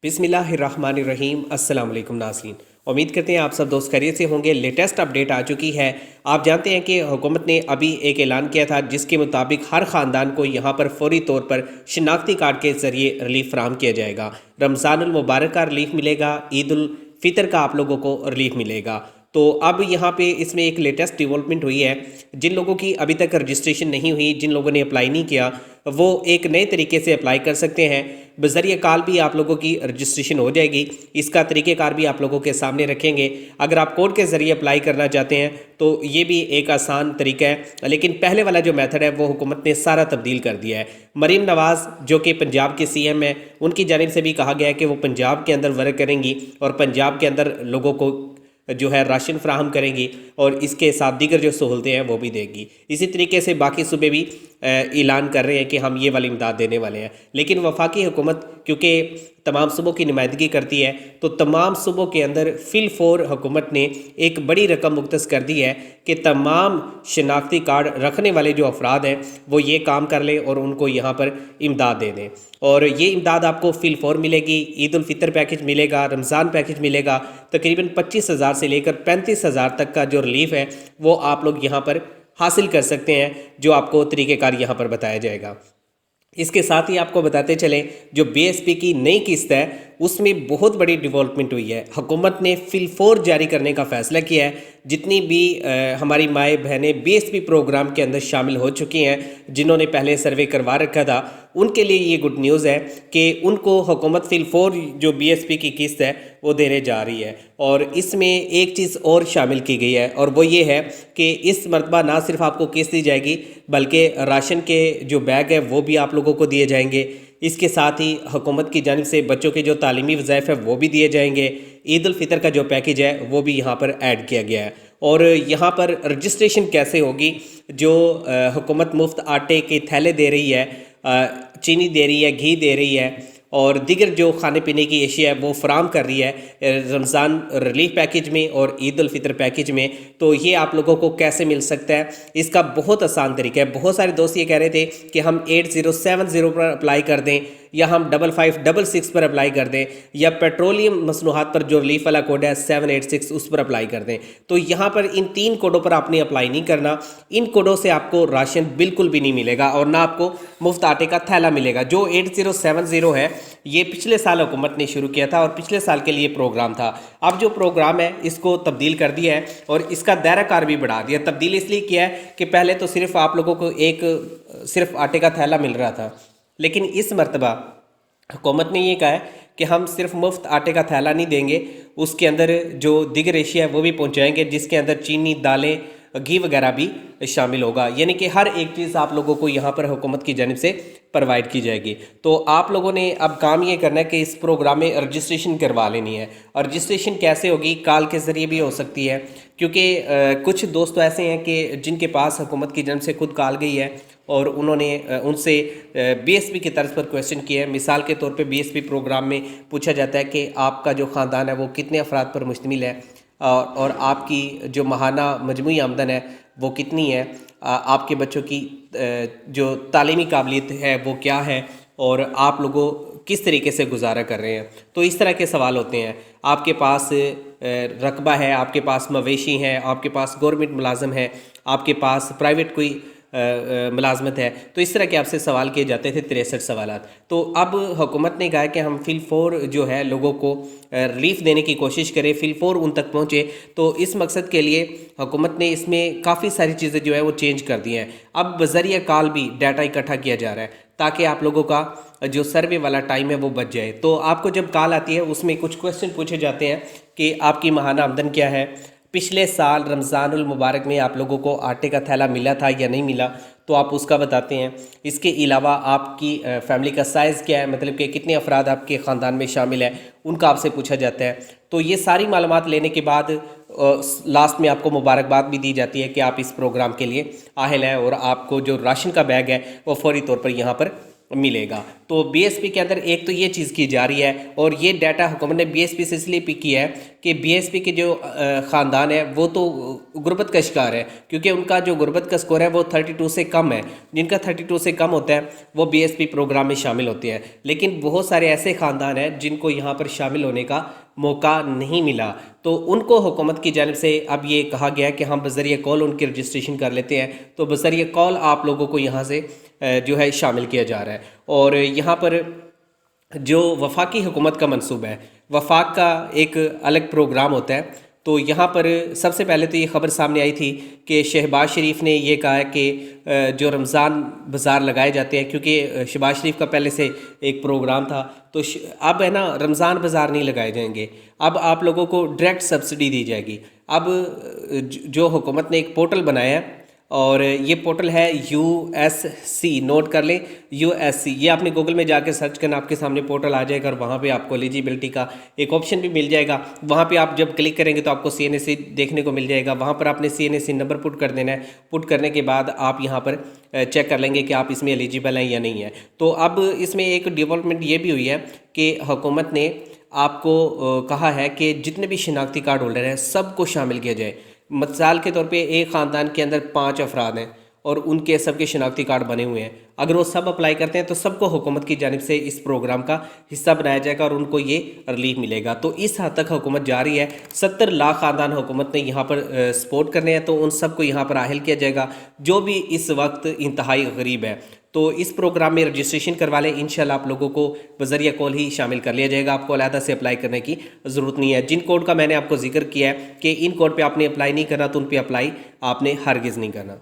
बिस्मिल्लाहिर्रहमानिर्रहीम। अस्सलाम वालेकुम नाज़रीन, उम्मीद करते हैं आप सब दोस्त खैरियत से होंगे। लेटेस्ट अपडेट आ चुकी है। आप जानते हैं कि हुकूमत ने अभी एक ऐलान किया था जिसके मुताबिक हर ख़ानदान को यहाँ पर फौरी तौर पर शिनाख्ती कार्ड के ज़रिए रिलीफ फराहम किया जाएगा। रमज़ानुल मुबारक का रिलीफ मिलेगा, ईद उल फितर का आप लोगों को रिलीफ मिलेगा। तो अब यहाँ पे इसमें एक लेटेस्ट डेवलपमेंट हुई है। जिन लोगों की अभी तक रजिस्ट्रेशन नहीं हुई, जिन लोगों ने अप्लाई नहीं किया, वो एक नए तरीके से अप्लाई कर सकते हैं। बज़रिए कॉल भी आप लोगों की रजिस्ट्रेशन हो जाएगी। इसका तरीक़ेकार भी आप लोगों के सामने रखेंगे। अगर आप कोड के ज़रिए अप्लाई करना चाहते हैं तो ये भी एक आसान तरीका है, लेकिन पहले वाला जो मेथड है वो हुकूमत ने सारा तब्दील कर दिया है। मरीम नवाज़ जो कि पंजाब के CM हैं, उनकी जानिब से भी कहा गया है कि वो पंजाब के अंदर वर्क करेंगी और पंजाब के अंदर लोगों को जो है राशन फ्राहम करेंगी और इसके साथ दीगर जो सहूलतें हैं वो भी देगी। इसी तरीके से बाकी सूबे भी ऐलान कर रहे हैं कि हम ये वाली इमदाद देने वाले हैं। लेकिन वफाकी हुकूमत क्योंकि तमाम सूबों की नुमाइंदगी करती है, तो तमाम सूबों के अंदर फिल हुकूमत ने एक बड़ी रकम मुख्तस कर दी है कि तमाम शनाख्ती कार्ड रखने वाले जो अफराद हैं वो ये काम कर लें और उनको यहाँ पर इमदाद दे दें। और ये इमदाद आपको फिल मिलेगी। ईद उल फितर पैकेज मिलेगा, रमज़ान पैकेज मिलेगा। तकरीबन 25,000 से लेकर 35,000 तक का जो रिलीफ है वो आप लोग यहाँ पर हासिल कर सकते हैं, जो आपको तरीक़ेकार यहाँ पर बताया जाएगा। इसके साथ ही आपको बताते चलें, जो BSP की नई किस्त है उसमें बहुत बड़ी डेवलपमेंट हुई है। हुकूमत ने फिल जारी करने का फ़ैसला किया है। जितनी भी हमारी माएँ बहनें BSP प्रोग्राम के अंदर शामिल हो चुकी हैं, जिन्होंने पहले सर्वे करवा रखा था, उनके लिए ये गुड न्यूज़ है कि उनको हुकूमत फिल जो BSP की किस्त है वो देने जा रही है। और इसमें एक चीज़ और शामिल की गई है और वो ये है कि इस मरतबा ना सिर्फ आपको किस्त दी जाएगी बल्कि राशन के जो बैग है वो भी आप लोगों को दिए जाएंगे। इसके साथ ही हुकूमत की जानिब से बच्चों के जो तालीमी वज़ाइफ है वो भी दिए जाएंगे। ईद उल फितर का जो पैकेज है वो भी यहाँ पर ऐड किया गया है। और यहाँ पर रजिस्ट्रेशन कैसे होगी, जो हुकूमत मुफ्त आटे के थैले दे रही है, चीनी दे रही है, घी दे रही है और दीगर जो खाने पीने की एशिया है वो फराम कर रही है रमज़ान रिलीफ पैकेज में और ईद उल फितर पैकेज में। तो ये आप लोगों को कैसे मिल सकता है, इसका बहुत आसान तरीका है। बहुत सारे दोस्त ये कह रहे थे कि हम 8070 पर अप्लाई कर दें या हम 5566 पर अप्लाई कर दें या पेट्रोलियम मसनूहात पर जो रिलीफ वाला कोड है 786 उस पर अप्लाई कर दें। तो यहाँ पर इन 3 कोडों पर आपने अप्लाई नहीं करना। इन कोडों से आपको राशन बिल्कुल भी नहीं मिलेगा और ना आपको मुफ्त आटे का थैला मिलेगा। जो 8070 है ये पिछले साल हुकूमत ने शुरू किया था और पिछले साल के लिए प्रोग्राम था। अब जो प्रोग्राम है इसको तब्दील कर दिया है और इसका दायरा कार भी बढ़ा दिया। तब्दील इसलिए किया है कि पहले तो सिर्फ आप लोगों को सिर्फ आटे का थैला मिल रहा था, लेकिन इस मरतबा हुकूमत ने ये कहा है कि हम सिर्फ मुफ्त आटे का थैला नहीं देंगे, उसके अंदर जो दिगर एशिया है वो भी पहुंचाएंगे, जिसके अंदर चीनी, दालें, घी वगैरह भी शामिल होगा। यानी कि हर एक चीज़ आप लोगों को यहाँ पर हुकूमत की जानिब से प्रोवाइड की जाएगी। तो आप लोगों ने अब काम ये करना है कि इस प्रोग्राम में रजिस्ट्रेशन करवा लेनी है। और रजिस्ट्रेशन कैसे होगी, कॉल के ज़रिए भी हो सकती है, क्योंकि कुछ दोस्त तो ऐसे हैं कि जिनके पास हुकूमत की जानिब से खुद कॉल गई है और उन्होंने उनसे BSP की तर्ज पर क्वेश्चन किया है। मिसाल के तौर पे BSP प्रोग्राम में पूछा जाता है कि आपका जो ख़ानदान है वो कितने अफराद पर मुश्तमिल है और आपकी जो माहाना मजमूई आमदन है वो कितनी है, आपके बच्चों की जो तालीमी काबिलियत है वो क्या है और आप लोगों किस तरीके से गुजारा कर रहे हैं। तो इस तरह के सवाल होते हैं। आपके पास रकबा है, आपके पास मवेशी हैं, आपके पास गवर्नमेंट मुलाजम है, आपके पास प्राइवेट कोई मुलाजमत है। तो इस तरह के आपसे सवाल किए जाते थे, 63 सवालात। तो अब हुकूमत ने कहा कि हम फिल जो है लोगों को रिलीफ देने की कोशिश करें, फिल उन तक पहुँचे। तो इस मकसद के लिए हुकूमत ने इसमें काफ़ी सारी चीज़ें जो है वो चेंज कर दी हैं। अब बज़रिया कॉल भी डाटा इकट्ठा किया जा रहा है ताकि आप लोगों का जो सर्वे वाला टाइम है वो बच जाए। तो आपको जब कॉल आती है उसमें कुछ क्वेश्चन पूछे जाते हैं कि आपकी माहाना आमदन क्या है, पिछले साल रमज़ानुल मुबारक में आप लोगों को आटे का थैला मिला था या नहीं मिला, तो आप उसका बताते हैं। इसके अलावा आपकी फैमिली का साइज़ क्या है, मतलब कि कितने अफराद आपके ख़ानदान में शामिल है, उनका आपसे पूछा जाता है। तो ये सारी मालूमात लेने के बाद लास्ट में आपको मुबारकबाद भी दी जाती है कि आप इस प्रोग्राम के लिए आहिल हैं और आपको जो राशन का बैग है वो फौरी तौर पर यहाँ पर ملے گا۔ تو بی ایس پی کے اندر ایک تو یہ چیز کی جا رہی ہے، اور یہ ڈیٹا حکومت نے بی ایس پی سے اس لیے پک کیا ہے کہ بی ایس پی کے جو خاندان ہے وہ تو غربت کا شکار ہے، کیونکہ ان کا جو غربت کا سکور ہے وہ 32 سے کم ہے۔ جن کا 32 سے کم ہوتا ہے وہ بی ایس پی پروگرام میں شامل ہوتے ہیں، لیکن بہت سارے ایسے خاندان ہیں جن کو یہاں پر شامل ہونے کا موقع نہیں ملا، تو ان کو حکومت کی جانب سے اب یہ کہا گیا ہے کہ ہم بذریعہ کال ان کی رجسٹریشن کر لیتے ہیں، تو بذریعہ کال آپ لوگوں کو یہاں سے جو ہے شامل کیا جا رہا ہے۔ اور یہاں پر جو وفاقی حکومت کا منصوب ہے، وفاق کا ایک الگ پروگرام ہوتا ہے، تو یہاں پر سب سے پہلے تو یہ خبر سامنے آئی تھی کہ شہباز شریف نے یہ کہا ہے کہ جو رمضان بازار لگائے جاتے ہیں، کیونکہ شہباز شریف کا پہلے سے ایک پروگرام تھا، تو اب ہے نا رمضان بازار نہیں لگائے جائیں گے، اب آپ لوگوں کو ڈائریکٹ سبسڈی دی جائے گی۔ اب جو حکومت نے ایک پورٹل بنایا ہے، اور یہ پورٹل ہے USC، نوٹ کر لیں USC، یہ آپ نے گوگل میں جا کے سرچ کرنا، آپ کے سامنے پورٹل آ جائے گا، اور وہاں پہ آپ کو ایلیجیبلٹی کا ایک آپشن بھی مل جائے گا۔ وہاں پہ آپ جب کلک کریں گے تو آپ کو CNSE دیکھنے کو مل جائے گا، وہاں پر آپ نے CNSE نمبر پٹ کر دینا ہے، پٹ کرنے کے بعد آپ یہاں پر چیک کر لیں گے کہ آپ اس میں ایلیجیبل ہیں یا نہیں ہیں۔ تو اب اس میں ایک ڈیولپمنٹ یہ بھی ہوئی ہے کہ حکومت نے آپ کو کہا ہے کہ جتنے بھی شناختی کارڈ ہولڈر ہیں سب کو شامل کیا جائے۔ مثال کے طور پہ ایک خاندان کے اندر 5 افراد ہیں اور ان کے سب کے شناختی کارڈ بنے ہوئے ہیں، اگر وہ سب اپلائی کرتے ہیں تو سب کو حکومت کی جانب سے اس پروگرام کا حصہ بنایا جائے گا اور ان کو یہ ریلیف ملے گا۔ تو اس حد تک حکومت جا رہی ہے، 70 لاکھ خاندان حکومت نے یہاں پر سپورٹ کرنے ہیں، تو ان سب کو یہاں پر اہل کیا جائے گا جو بھی اس وقت انتہائی غریب ہے۔ تو اس پروگرام میں رجسٹریشن کروا لیں، انشاءاللہ آپ لوگوں کو بذریعہ کال ہی شامل کر لیا جائے گا، آپ کو علیحدہ سے اپلائی کرنے کی ضرورت نہیں ہے۔ جن کوڈ کا میں نے آپ کو ذکر کیا ہے کہ ان کوڈ پہ آپ نے اپلائی نہیں کرنا، تو ان پہ اپلائی آپ نے ہرگز نہیں کرنا۔